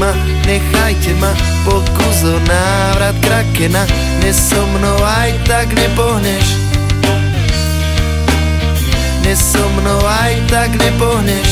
ma, nechajte ma, pokus o návrat krakena. Dnes so mnou aj tak nepohneš, dnes so mnou aj tak nepohneš.